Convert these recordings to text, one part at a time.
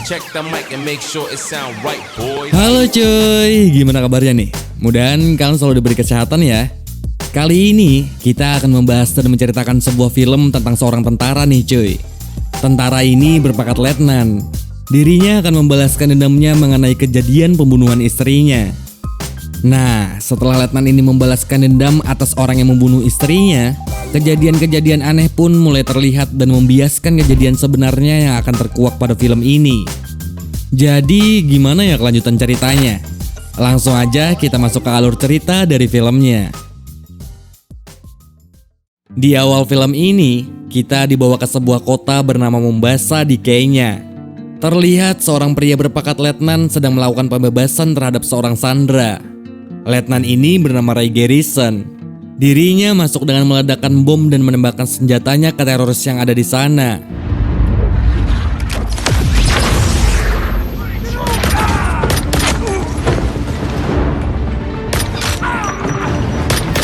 Check the mic and make sure it sound right, boys. Halo cuy, gimana kabarnya nih? Mudahan kalian selalu diberi kesehatan ya. Kali ini kita akan membahas dan menceritakan sebuah film tentang seorang tentara nih cuy. Tentara ini berpangkat letnan. Dirinya akan membalaskan dendamnya mengenai kejadian pembunuhan istrinya. Nah, setelah letnan ini membalaskan dendam atas orang yang membunuh istrinya, kejadian-kejadian aneh pun mulai terlihat dan membiaskan kejadian sebenarnya yang akan terkuak pada film ini. Jadi gimana ya kelanjutan ceritanya? Langsung aja kita masuk ke alur cerita dari filmnya. Di awal film ini, kita dibawa ke sebuah kota bernama Mombasa di Kenya. Terlihat seorang pria berpangkat letnan sedang melakukan pembebasan terhadap seorang sandera. Letnan ini bernama Ray Garrison. Dirinya masuk dengan meledakkan bom dan menembakkan senjatanya ke teroris yang ada di sana.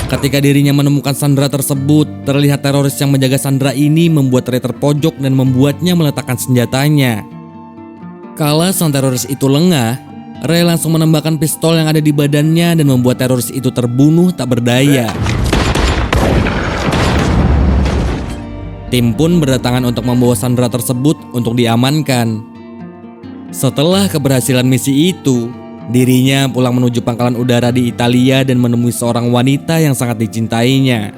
Ketika dirinya menemukan sandera tersebut, terlihat teroris yang menjaga sandera ini membuat Ray terpojok dan membuatnya meletakkan senjatanya. Kala sang teroris itu lengah, Ray langsung menembakkan pistol yang ada di badannya dan membuat teroris itu terbunuh tak berdaya. Tim pun berdatangan untuk membawa sandera tersebut untuk diamankan. Setelah keberhasilan misi itu, dirinya pulang menuju pangkalan udara di Italia dan menemui seorang wanita yang sangat dicintainya.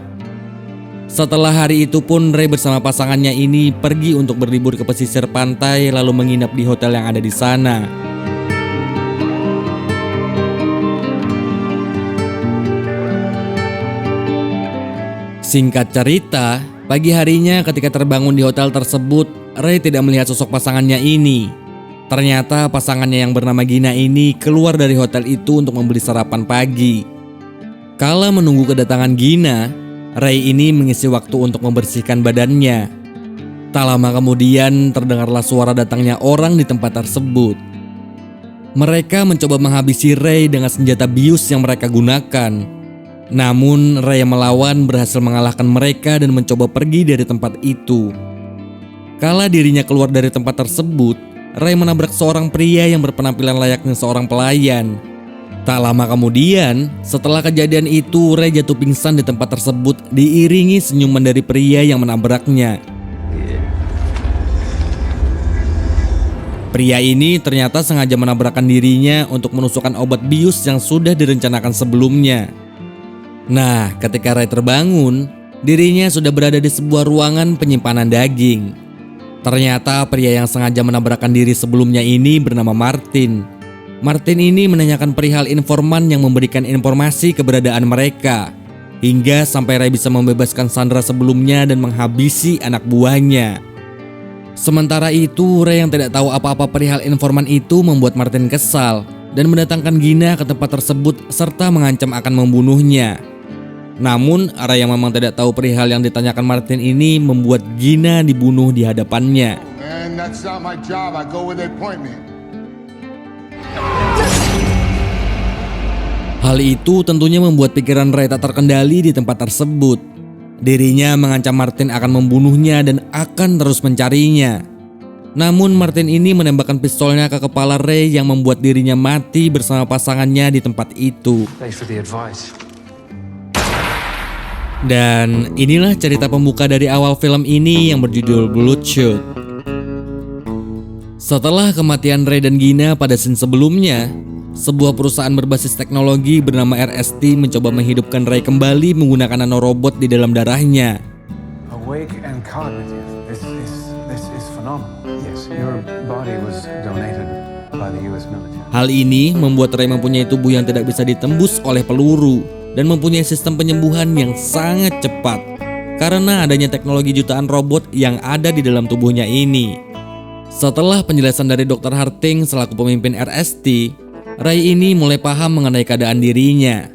Setelah hari itu pun Ray bersama pasangannya ini pergi untuk berlibur ke pesisir pantai lalu menginap di hotel yang ada di sana. Singkat cerita, pagi harinya ketika terbangun di hotel tersebut, Ray tidak melihat sosok pasangannya ini. Ternyata pasangannya yang bernama Gina ini keluar dari hotel itu untuk membeli sarapan pagi. Kala menunggu kedatangan Gina, Ray ini mengisi waktu untuk membersihkan badannya. Tak lama kemudian terdengarlah suara datangnya orang di tempat tersebut. Mereka mencoba menghabisi Ray dengan senjata bius yang mereka gunakan. Namun Ray yang melawan berhasil mengalahkan mereka dan mencoba pergi dari tempat itu. Kala dirinya keluar dari tempat tersebut, Ray menabrak seorang pria yang berpenampilan layaknya seorang pelayan. Tak lama kemudian, setelah kejadian itu Ray jatuh pingsan di tempat tersebut diiringi senyuman dari pria yang menabraknya. Pria ini ternyata sengaja menabrakkan dirinya untuk menusukkan obat bius yang sudah direncanakan sebelumnya. Nah, ketika Ray terbangun, dirinya sudah berada di sebuah ruangan penyimpanan daging. Ternyata pria yang sengaja menabrakkan diri sebelumnya ini bernama Martin. Martin ini menanyakan perihal informan yang memberikan informasi keberadaan mereka, hingga sampai Ray bisa membebaskan sandera sebelumnya dan menghabisi anak buahnya. Sementara itu, Ray yang tidak tahu apa-apa perihal informan itu membuat Martin kesal dan mendatangkan Gina ke tempat tersebut serta mengancam akan membunuhnya. Namun, Ray yang memang tidak tahu perihal yang ditanyakan Martin ini membuat Gina dibunuh di hadapannya. Hal itu tentunya membuat pikiran Ray tak terkendali di tempat tersebut. Dirinya mengancam Martin akan membunuhnya dan akan terus mencarinya. Namun Martin ini menembakkan pistolnya ke kepala Ray yang membuat dirinya mati bersama pasangannya di tempat itu. Dan inilah cerita pembuka dari awal film ini yang berjudul Bloodshot. Setelah kematian Ray dan Gina pada scene sebelumnya, sebuah perusahaan berbasis teknologi bernama RST mencoba menghidupkan Ray kembali menggunakan nanorobot di dalam darahnya. Awake and cognitive. This is phenomenal. Yes, your body was donated by the US military. Hal ini membuat Ray mempunyai tubuh yang tidak bisa ditembus oleh peluru dan mempunyai sistem penyembuhan yang sangat cepat karena adanya teknologi jutaan robot yang ada di dalam tubuhnya ini. Setelah penjelasan dari Dr. Harting selaku pemimpin RST, Ray ini mulai paham mengenai keadaan dirinya.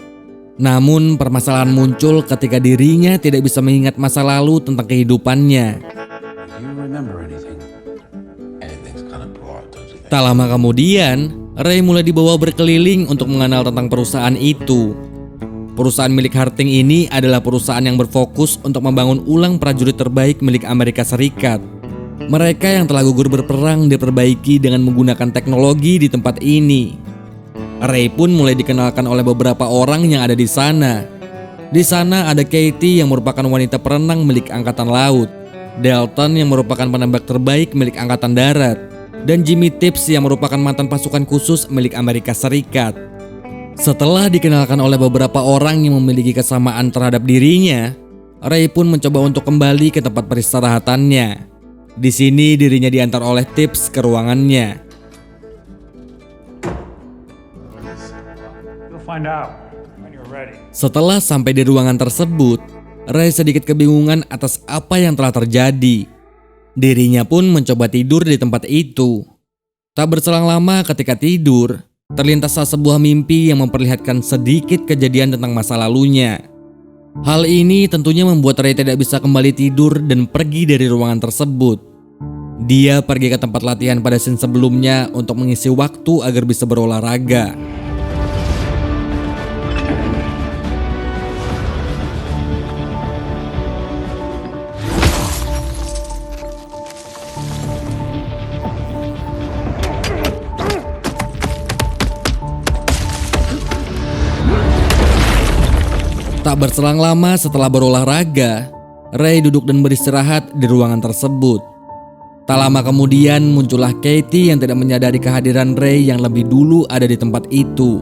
Namun permasalahan muncul ketika dirinya tidak bisa mengingat masa lalu tentang kehidupannya. Tak lama kemudian, Ray mulai dibawa berkeliling untuk mengenal tentang perusahaan itu. Perusahaan milik Harting ini adalah perusahaan yang berfokus untuk membangun ulang prajurit terbaik milik Amerika Serikat. Mereka yang telah gugur berperang diperbaiki dengan menggunakan teknologi di tempat ini. Ray pun mulai dikenalkan oleh beberapa orang yang ada di sana. Di sana ada Katie yang merupakan wanita perenang milik Angkatan Laut, Dalton yang merupakan penembak terbaik milik Angkatan Darat, dan Jimmy Tips yang merupakan mantan pasukan khusus milik Amerika Serikat. Setelah dikenalkan oleh beberapa orang yang memiliki kesamaan terhadap dirinya, Ray pun mencoba untuk kembali ke tempat peristirahatannya. Di sini dirinya diantar oleh Tips ke ruangannya. You'll find out when you're ready. Setelah sampai di ruangan tersebut, Ray sedikit kebingungan atas apa yang telah terjadi. Dirinya pun mencoba tidur di tempat itu. Tak berselang lama ketika tidur, terlintaslah sebuah mimpi yang memperlihatkan sedikit kejadian tentang masa lalunya. Hal ini tentunya membuat Ray tidak bisa kembali tidur dan pergi dari ruangan tersebut. Dia pergi ke tempat latihan pada scene sebelumnya untuk mengisi waktu agar bisa berolahraga. Tak berselang lama setelah berolahraga, Ray duduk dan beristirahat di ruangan tersebut. Tak lama kemudian muncullah Katie yang tidak menyadari kehadiran Ray yang lebih dulu ada di tempat itu.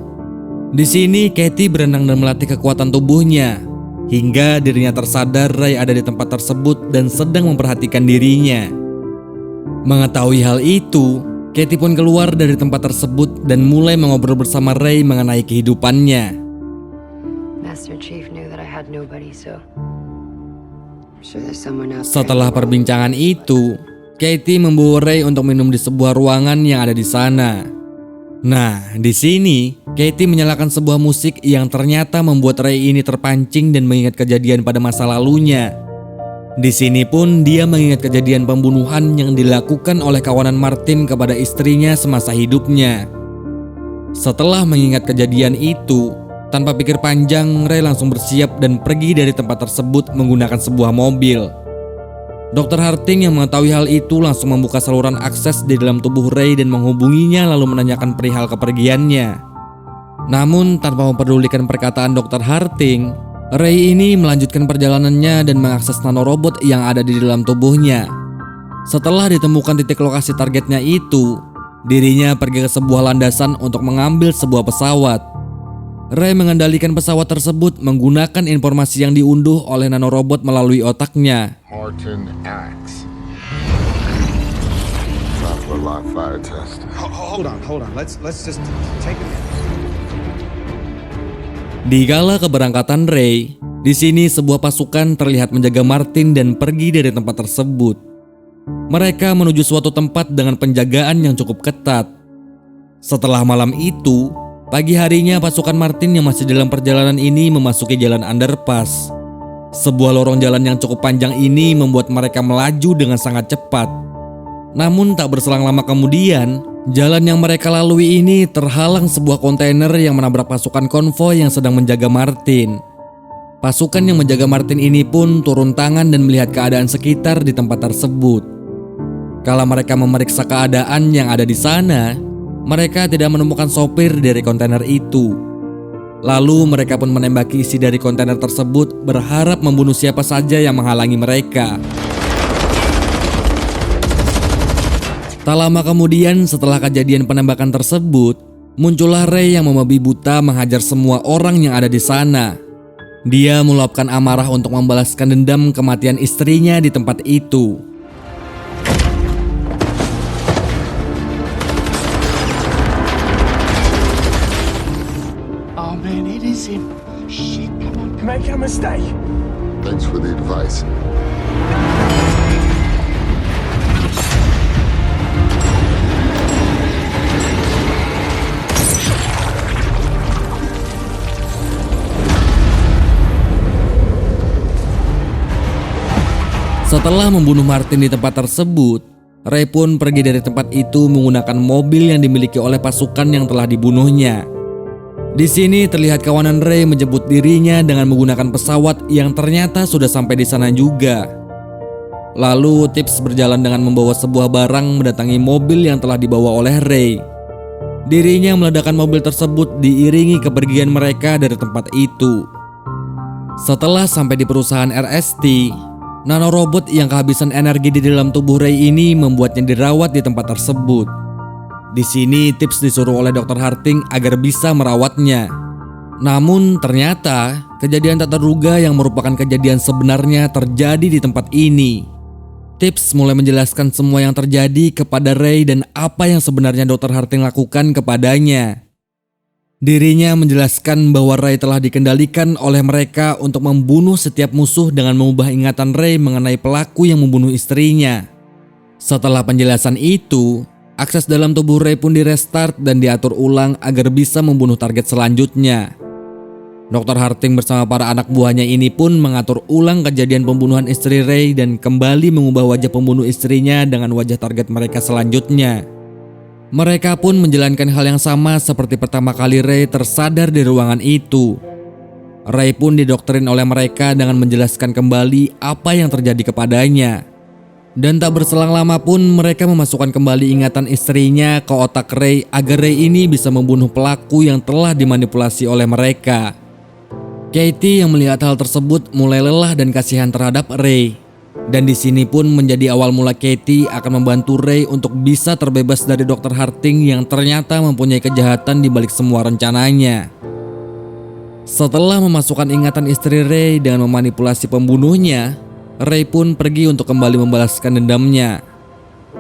Di sini Katie berenang dan melatih kekuatan tubuhnya, hingga dirinya tersadar Ray ada di tempat tersebut dan sedang memperhatikan dirinya. Mengetahui hal itu, Katie pun keluar dari tempat tersebut dan mulai mengobrol bersama Ray mengenai kehidupannya. Master Chief knew that I had nobody, so I'm sure there's someone out there. Setelah perbincangan itu, Katie membawa Ray untuk minum di sebuah ruangan yang ada di sana. Nah, di sini Katie menyalakan sebuah musik yang ternyata membuat Ray ini terpancing dan mengingat kejadian pada masa lalunya. Di sini pun dia mengingat kejadian pembunuhan yang dilakukan oleh kawanan Martin kepada istrinya semasa hidupnya. Setelah mengingat kejadian itu, tanpa pikir panjang, Ray langsung bersiap dan pergi dari tempat tersebut menggunakan sebuah mobil. Dr. Harding yang mengetahui hal itu langsung membuka saluran akses di dalam tubuh Ray dan menghubunginya lalu menanyakan perihal kepergiannya. Namun tanpa memperdulikan perkataan Dr. Harding, Ray ini melanjutkan perjalanannya dan mengakses nanorobot yang ada di dalam tubuhnya. Setelah ditemukan titik lokasi targetnya itu, dirinya pergi ke sebuah landasan untuk mengambil sebuah pesawat. Ray mengendalikan pesawat tersebut menggunakan informasi yang diunduh oleh nanorobot melalui otaknya. Martin Axe. Time for a live fire test. Hold on. Let's just take it. Di kala keberangkatan Ray, di sini sebuah pasukan terlihat menjaga Martin dan pergi dari tempat tersebut. Mereka menuju suatu tempat dengan penjagaan yang cukup ketat. Setelah malam itu, pagi harinya pasukan Martin yang masih dalam perjalanan ini memasuki jalan underpass. Sebuah lorong jalan yang cukup panjang ini membuat mereka melaju dengan sangat cepat. Namun tak berselang lama kemudian, jalan yang mereka lalui ini terhalang sebuah kontainer yang menabrak pasukan konvoi yang sedang menjaga Martin. Pasukan yang menjaga Martin ini pun turun tangan dan melihat keadaan sekitar di tempat tersebut. Kala mereka memeriksa keadaan yang ada di sana, mereka tidak menemukan sopir dari kontainer itu. Lalu mereka pun menembaki isi dari kontainer tersebut berharap membunuh siapa saja yang menghalangi mereka. Tak lama kemudian setelah kejadian penembakan tersebut, muncullah Ray yang membabi buta menghajar semua orang yang ada di sana. Dia meluapkan amarah untuk membalaskan dendam kematian istrinya di tempat itu. Oh man, it is him. Shit, come on. Make a mistake. Thanks for the advice. Setelah membunuh Martin di tempat tersebut, Ray pun pergi dari tempat itu menggunakan mobil yang dimiliki oleh pasukan yang telah dibunuhnya. Di sini terlihat kawanan Ray menjemput dirinya dengan menggunakan pesawat yang ternyata sudah sampai di sana juga. Lalu Tips berjalan dengan membawa sebuah barang mendatangi mobil yang telah dibawa oleh Ray. Dirinya meledakkan mobil tersebut diiringi kepergian mereka dari tempat itu. Setelah sampai di perusahaan RST, nanorobot yang kehabisan energi di dalam tubuh Ray ini membuatnya dirawat di tempat tersebut. Di sini Tips disuruh oleh Dr. Harting agar bisa merawatnya. Namun ternyata kejadian tak terduga yang merupakan kejadian sebenarnya terjadi di tempat ini. Tips mulai menjelaskan semua yang terjadi kepada Ray dan apa yang sebenarnya Dr. Harting lakukan kepadanya. Dirinya menjelaskan bahwa Ray telah dikendalikan oleh mereka untuk membunuh setiap musuh dengan mengubah ingatan Ray mengenai pelaku yang membunuh istrinya. Setelah penjelasan itu, akses dalam tubuh Ray pun direstart dan diatur ulang agar bisa membunuh target selanjutnya. Dr. Harting bersama para anak buahnya ini pun mengatur ulang kejadian pembunuhan istri Ray dan kembali mengubah wajah pembunuh istrinya dengan wajah target mereka selanjutnya. Mereka pun menjalankan hal yang sama seperti pertama kali Ray tersadar di ruangan itu. Ray pun didoktrin oleh mereka dengan menjelaskan kembali apa yang terjadi kepadanya. Dan tak berselang lama pun mereka memasukkan kembali ingatan istrinya ke otak Ray agar Ray ini bisa membunuh pelaku yang telah dimanipulasi oleh mereka. Katie yang melihat hal tersebut mulai lelah dan kasihan terhadap Ray. Dan di sini pun menjadi awal mula Katie akan membantu Ray untuk bisa terbebas dari Dr. Harting yang ternyata mempunyai kejahatan di balik semua rencananya. Setelah memasukkan ingatan istri Ray dengan memanipulasi pembunuhnya, Ray pun pergi untuk kembali membalaskan dendamnya.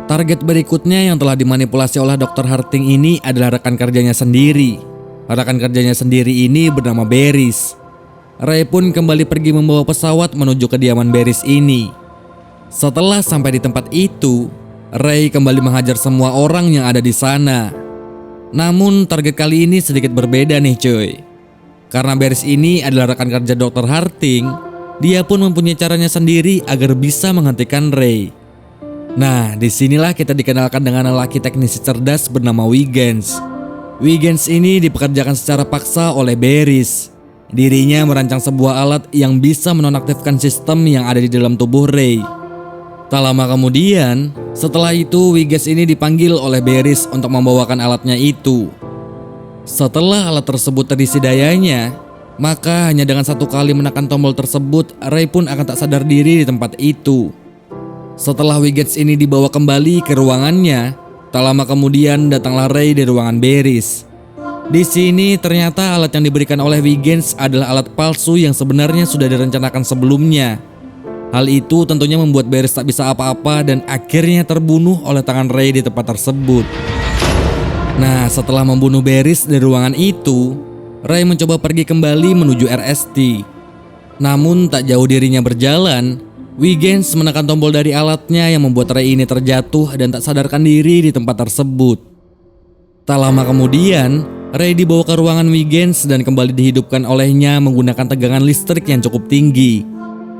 Target berikutnya yang telah dimanipulasi oleh Dr. Harting ini adalah rekan kerjanya sendiri. Rekan kerjanya sendiri ini bernama Beris. Ray pun kembali pergi membawa pesawat menuju kediaman Beris ini. Setelah sampai di tempat itu, Ray kembali menghajar semua orang yang ada di sana. Namun target kali ini sedikit berbeda nih cuy. Karena Beris ini adalah rekan kerja Dr. Harting, dia pun mempunyai caranya sendiri agar bisa menghentikan Ray. Nah, disinilah kita dikenalkan dengan lelaki teknisi cerdas bernama Wiggins. Wiggins ini dipekerjakan secara paksa oleh Beris. Dirinya merancang sebuah alat yang bisa menonaktifkan sistem yang ada di dalam tubuh Ray. Tak lama kemudian, setelah itu Wiggins ini dipanggil oleh Beris untuk membawakan alatnya itu. Setelah alat tersebut terisi dayanya, maka hanya dengan satu kali menekan tombol tersebut, Ray pun akan tak sadar diri di tempat itu. Setelah Wiggins ini dibawa kembali ke ruangannya, tak lama kemudian datanglah Ray di ruangan Beris. Di sini ternyata alat yang diberikan oleh Wiggins adalah alat palsu yang sebenarnya sudah direncanakan sebelumnya. Hal itu tentunya membuat Beris tak bisa apa-apa dan akhirnya terbunuh oleh tangan Ray di tempat tersebut. Nah, setelah membunuh Beris di ruangan itu, Ray mencoba pergi kembali menuju RST. Namun tak jauh dirinya berjalan, Wiggins menekan tombol dari alatnya yang membuat Ray ini terjatuh dan tak sadarkan diri di tempat tersebut. Tak lama kemudian, Ray dibawa ke ruangan Wiggins dan kembali dihidupkan olehnya menggunakan tegangan listrik yang cukup tinggi.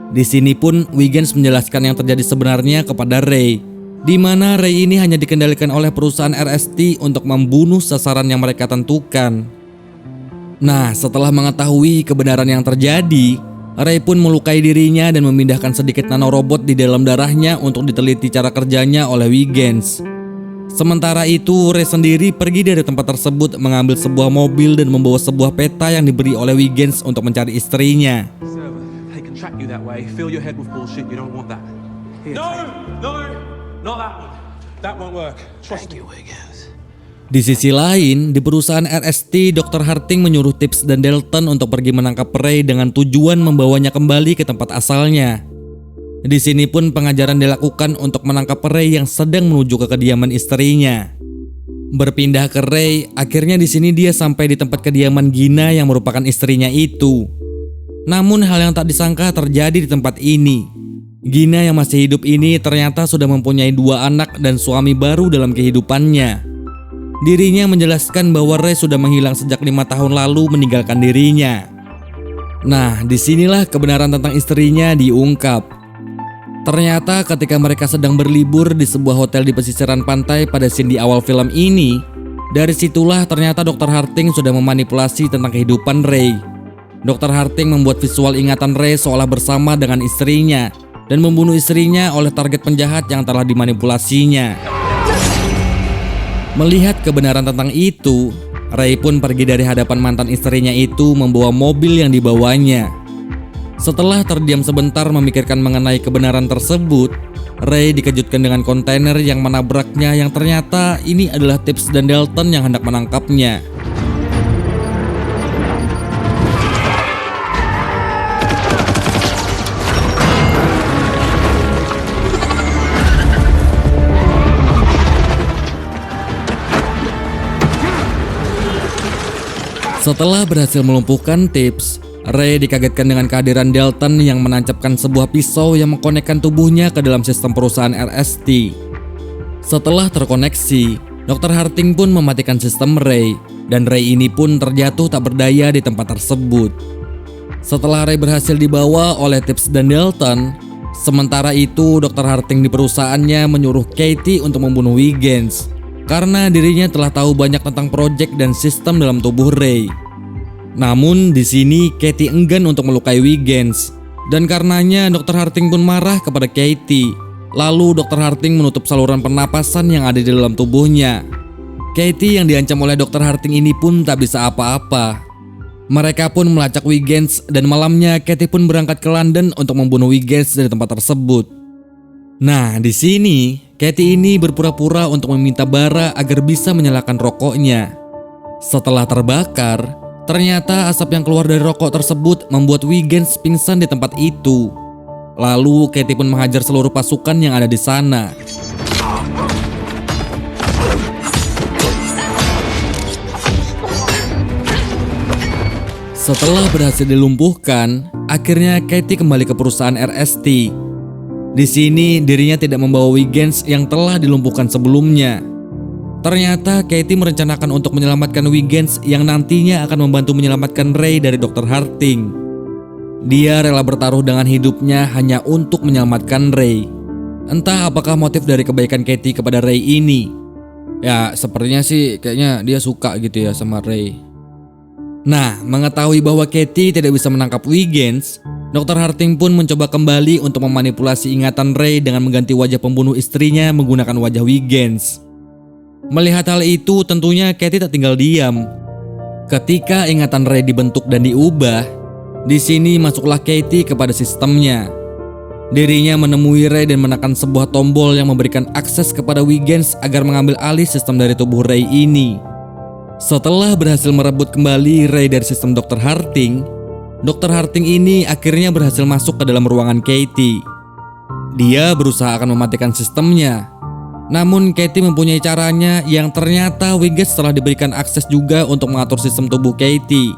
Di sini pun Wiggins menjelaskan yang terjadi sebenarnya kepada Ray, di mana Ray ini hanya dikendalikan oleh perusahaan RST untuk membunuh sasaran yang mereka tentukan. Nah, setelah mengetahui kebenaran yang terjadi, Ray pun melukai dirinya dan memindahkan sedikit nanorobot di dalam darahnya untuk diteliti cara kerjanya oleh Wiggins. Sementara itu, Ray sendiri pergi dari tempat tersebut mengambil sebuah mobil dan membawa sebuah peta yang diberi oleh Wiggins untuk mencari istrinya. They can track you that way. Fill your head with bullshit. You don't want that. No, not that one. That won't work. Trust me. Di sisi lain, di perusahaan RST, Dr. Harting menyuruh Tips dan Dalton untuk pergi menangkap Ray dengan tujuan membawanya kembali ke tempat asalnya. Di sini pun pengajaran dilakukan untuk menangkap Ray yang sedang menuju ke kediaman istrinya. Berpindah ke Ray, akhirnya di sini dia sampai di tempat kediaman Gina yang merupakan istrinya itu. Namun hal yang tak disangka terjadi di tempat ini. Gina yang masih hidup ini ternyata sudah mempunyai 2 anak dan suami baru dalam kehidupannya. Dirinya menjelaskan bahwa Ray sudah menghilang sejak 5 tahun lalu meninggalkan dirinya. Nah, disinilah kebenaran tentang istrinya diungkap. Ternyata ketika mereka sedang berlibur di sebuah hotel di pesisiran pantai pada scene di awal film ini, dari situlah ternyata Dr. Harting sudah memanipulasi tentang kehidupan Ray. Dr. Harting membuat visual ingatan Ray seolah bersama dengan istrinya, dan membunuh istrinya oleh target penjahat yang telah dimanipulasinya. Melihat kebenaran tentang itu, Ray pun pergi dari hadapan mantan istrinya itu membawa mobil yang dibawanya. Setelah terdiam sebentar memikirkan mengenai kebenaran tersebut, Ray dikejutkan dengan kontainer yang menabraknya yang ternyata ini adalah Tibbs dan Dalton yang hendak menangkapnya. Setelah berhasil melumpuhkan Tibbs, Ray dikagetkan dengan kehadiran Dalton yang menancapkan sebuah pisau yang mengkonekkan tubuhnya ke dalam sistem perusahaan RST. Setelah terkoneksi, Dr. Harding pun mematikan sistem Ray, dan Ray ini pun terjatuh tak berdaya di tempat tersebut. Setelah Ray berhasil dibawa oleh Tibbs dan Dalton, sementara itu Dr. Harding di perusahaannya menyuruh Katie untuk membunuh Wiggins karena dirinya telah tahu banyak tentang proyek dan sistem dalam tubuh Ray. Namun di sini Katie enggan untuk melukai Wiggins, dan karenanya Dr. Harding pun marah kepada Katie. Lalu Dr. Harding menutup saluran pernapasan yang ada di dalam tubuhnya. Katie yang diancam oleh Dr. Harding ini pun tak bisa apa-apa. Mereka pun melacak Wiggins dan malamnya Katie pun berangkat ke London untuk membunuh Wiggins dari tempat tersebut. Nah, di sini Katie ini berpura-pura untuk meminta bara agar bisa menyalakan rokoknya. Setelah terbakar, ternyata asap yang keluar dari rokok tersebut membuat Wiggins pingsan di tempat itu. Lalu Katie pun menghajar seluruh pasukan yang ada di sana. Setelah berhasil dilumpuhkan, akhirnya Katie kembali ke perusahaan RST. Di sini dirinya tidak membawa Wiggins yang telah dilumpuhkan sebelumnya. Ternyata Katie merencanakan untuk menyelamatkan Wiggins yang nantinya akan membantu menyelamatkan Ray dari Dr. Harding. Dia rela bertaruh dengan hidupnya hanya untuk menyelamatkan Ray. Entah apakah motif dari kebaikan Katie kepada Ray ini. Ya sepertinya sih kayaknya dia suka gitu ya sama Ray. Nah, mengetahui bahwa Katie tidak bisa menangkap Wiggins, Dr. Harding pun mencoba kembali untuk memanipulasi ingatan Ray dengan mengganti wajah pembunuh istrinya menggunakan wajah Wiggins. Melihat hal itu, tentunya Katie tak tinggal diam. Ketika ingatan Ray dibentuk dan diubah, di sini masuklah Katie kepada sistemnya. Dirinya menemui Ray dan menekan sebuah tombol yang memberikan akses kepada Wiggins agar mengambil alih sistem dari tubuh Ray ini. Setelah berhasil merebut kembali Ray dari sistem Dr. Harding, Dr. Harding ini akhirnya berhasil masuk ke dalam ruangan Katie. Dia berusaha akan mematikan sistemnya. Namun Katie mempunyai caranya yang ternyata Wiggins telah diberikan akses juga untuk mengatur sistem tubuh Katie.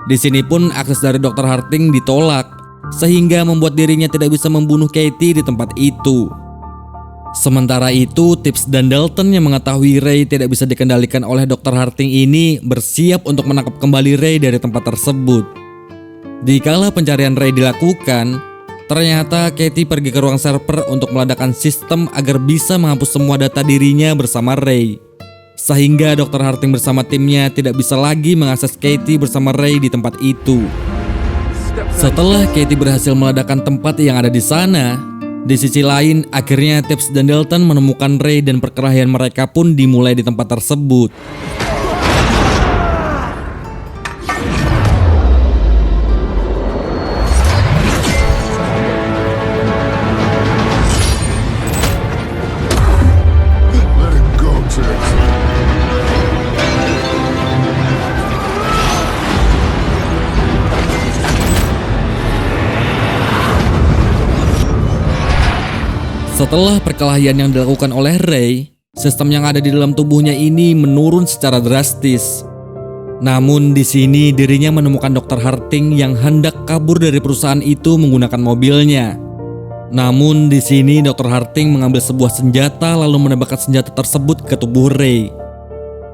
Di sini pun akses dari Dr. Harding ditolak, sehingga membuat dirinya tidak bisa membunuh Katie di tempat itu. Sementara itu, Tibbs dan Dalton yang mengetahui Ray tidak bisa dikendalikan oleh Dr. Harding ini bersiap untuk menangkap kembali Ray dari tempat tersebut. Dikala pencarian Ray dilakukan, ternyata Katie pergi ke ruang server untuk meledakkan sistem agar bisa menghapus semua data dirinya bersama Ray. Sehingga Dr. Harding bersama timnya tidak bisa lagi mengakses Katie bersama Ray di tempat itu. Setelah Katie berhasil meledakkan tempat yang ada di sana, di sisi lain akhirnya Tibbs dan Dalton menemukan Ray dan perkelahian mereka pun dimulai di tempat tersebut. Let it go, Jax. Setelah perkelahian yang dilakukan oleh Ray, sistem yang ada di dalam tubuhnya ini menurun secara drastis. Namun di sini dirinya menemukan Dr. Harding yang hendak kabur dari perusahaan itu menggunakan mobilnya. Namun di sini Dr. Harding mengambil sebuah senjata lalu menembakkan senjata tersebut ke tubuh Ray.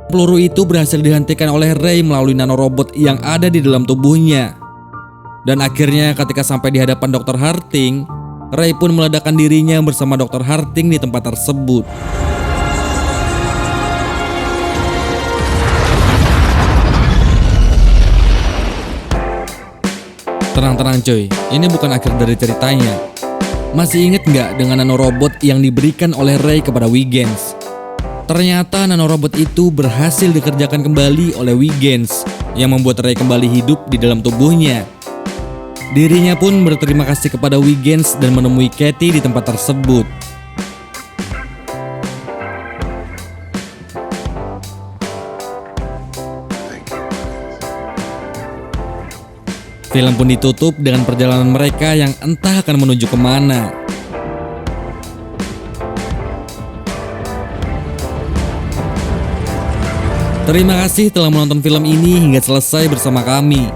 Peluru itu berhasil dihentikan oleh Ray melalui nanorobot yang ada di dalam tubuhnya. Dan akhirnya ketika sampai di hadapan Dr. Harding, Ray pun meledakkan dirinya bersama Dr. Harding di tempat tersebut. Tenang-tenang coy, ini bukan akhir dari ceritanya. Masih inget nggak dengan nanorobot yang diberikan oleh Ray kepada Huygens? Ternyata nanorobot itu berhasil dikerjakan kembali oleh Huygens yang membuat Ray kembali hidup di dalam tubuhnya. Dirinya pun berterima kasih kepada Huygens dan menemui Katie di tempat tersebut. Film pun ditutup dengan perjalanan mereka yang entah akan menuju kemana. Terima kasih telah menonton film ini hingga selesai bersama kami.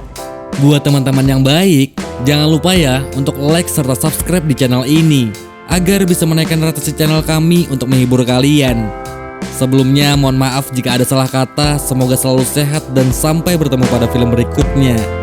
Buat teman-teman yang baik, jangan lupa ya untuk like serta subscribe di channel ini agar bisa menaikkan rotasi channel kami untuk menghibur kalian. Sebelumnya mohon maaf jika ada salah kata, semoga selalu sehat dan sampai bertemu pada film berikutnya.